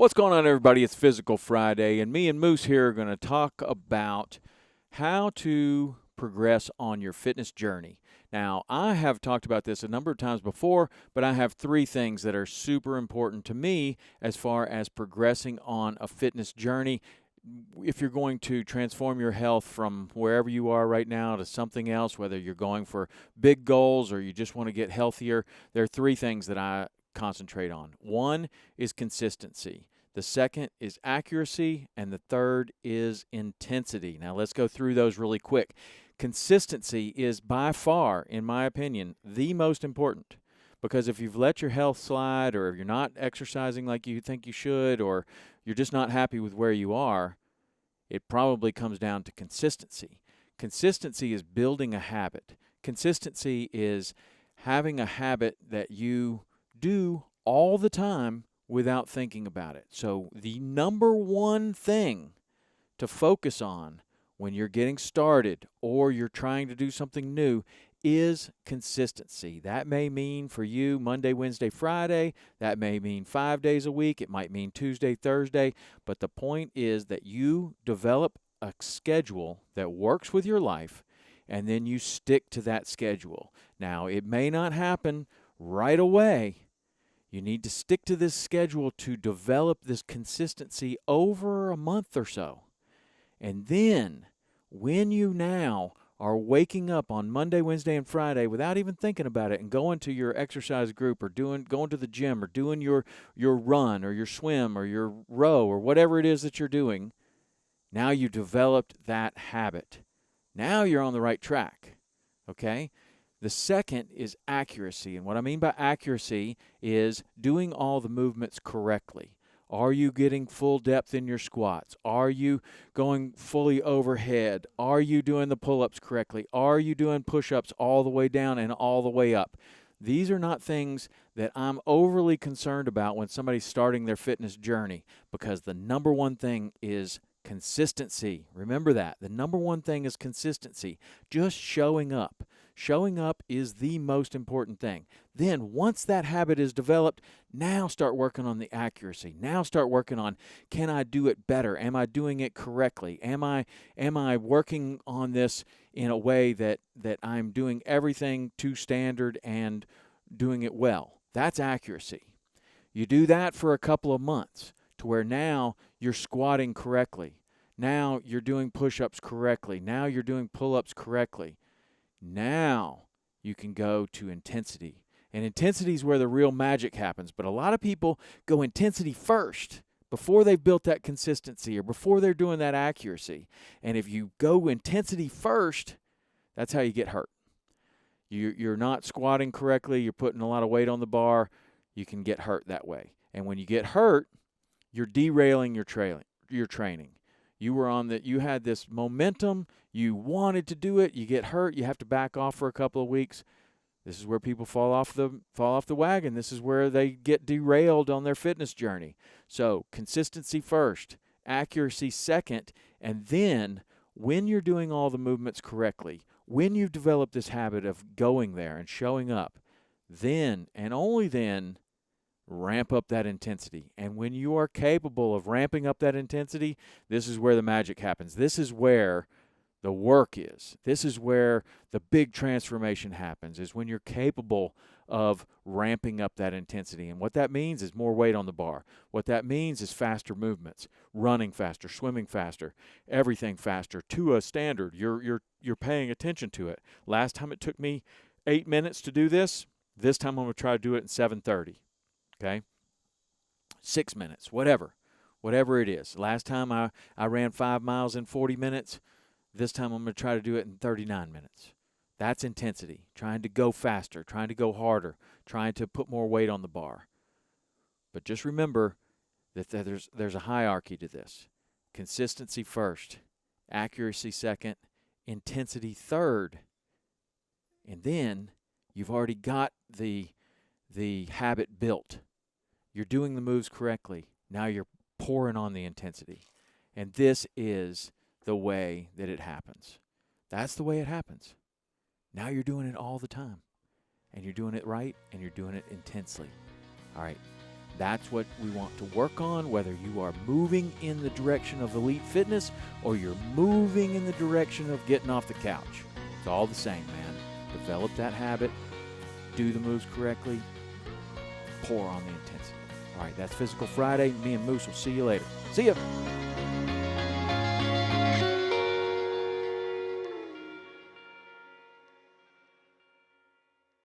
What's going on, everybody? It's Physical Friday, and me and Moose here are going to talk about how to progress on your fitness journey. Now, I have talked about this a number of times before, but I have three things that are super important to me as far as progressing on a fitness journey. If you're going to transform your health from wherever you are right now to something else, whether you're going for big goals or you just want to get healthier, there are three things that I concentrate on. One is consistency. The second is accuracy, and the third is intensity. Now, let's go through those really quick. Consistency is by far, in my opinion, the most important, because if you've let your health slide, or if you're not exercising like you think you should, or you're just not happy with where you are, it probably comes down to consistency. Consistency is building a habit. Consistency is having a habit that you do all the time without thinking about it. So the number one thing to focus on when you're getting started or you're trying to do something new is consistency. That may mean for you Monday, Wednesday, Friday. That may mean 5 days a week. It might mean Tuesday, Thursday. But the point is that you develop a schedule that works with your life, and then you stick to that schedule. Now, it may not happen right away. You need to stick to this schedule to develop this consistency over a month or so. And then, when you now are waking up on Monday, Wednesday, and Friday without even thinking about it and going to your exercise group or going to the gym or doing your run or your swim or your row or whatever it is that you're doing, now you've developed that habit. Now you're on the right track, okay? The second is accuracy, and what I mean by accuracy is doing all the movements correctly. Are you getting full depth in your squats? Are you going fully overhead? Are you doing the pull-ups correctly? Are you doing push-ups all the way down and all the way up? These are not things that I'm overly concerned about when somebody's starting their fitness journey, because the number one thing is consistency. Remember that. The number one thing is consistency. Just showing up. Showing up is the most important thing. Then, once that habit is developed, now start working on the accuracy. Now start working on, can I do it better? Am I doing it correctly? Am I working on this in a way that I'm doing everything to standard and doing it well? That's accuracy. You do that for a couple of months to where now you're squatting correctly. Now you're doing push-ups correctly. Now you're doing pull-ups correctly. Now you can go to intensity. And intensity is where the real magic happens. But a lot of people go intensity first before they've built that consistency or before they're doing that accuracy. And if you go intensity first, that's how you get hurt. You're not squatting correctly. You're putting a lot of weight on the bar. You can get hurt that way. And when you get hurt, you're derailing your training. You had this momentum, you wanted to do it, you get hurt, you have to back off for a couple of weeks. This is where people fall off the wagon. This is where they get derailed on their fitness journey. So, consistency first, accuracy second, and then when you're doing all the movements correctly, when you've developed this habit of going there and showing up, then and only then ramp up that intensity. And when you are capable of ramping up that intensity, this is where the magic happens. This is where the work is. This is where the big transformation happens, is when you're capable of ramping up that intensity. And what that means is more weight on the bar. What that means is faster movements, running faster, swimming faster, everything faster to a standard. You're paying attention to it. Last time it took me 8 minutes to do this. This time I'm going to try to do it in 7:30. Okay, 6 minutes, whatever it is. Last time I ran 5 miles in 40 minutes. This time I'm going to try to do it in 39 minutes. That's intensity, trying to go faster, trying to go harder, trying to put more weight on the bar. But just remember that there's a hierarchy to this. Consistency first, accuracy second, intensity third. And then you've already got the habit built. You're doing the moves correctly. Now you're pouring on the intensity. And this is the way that it happens. That's the way it happens. Now you're doing it all the time. And you're doing it right, and you're doing it intensely. All right. That's what we want to work on, whether you are moving in the direction of elite fitness or you're moving in the direction of getting off the couch. It's all the same, man. Develop that habit, do the moves correctly, pour on the intensity. All right, that's Physical Friday. Me and Moose will see you later. See ya.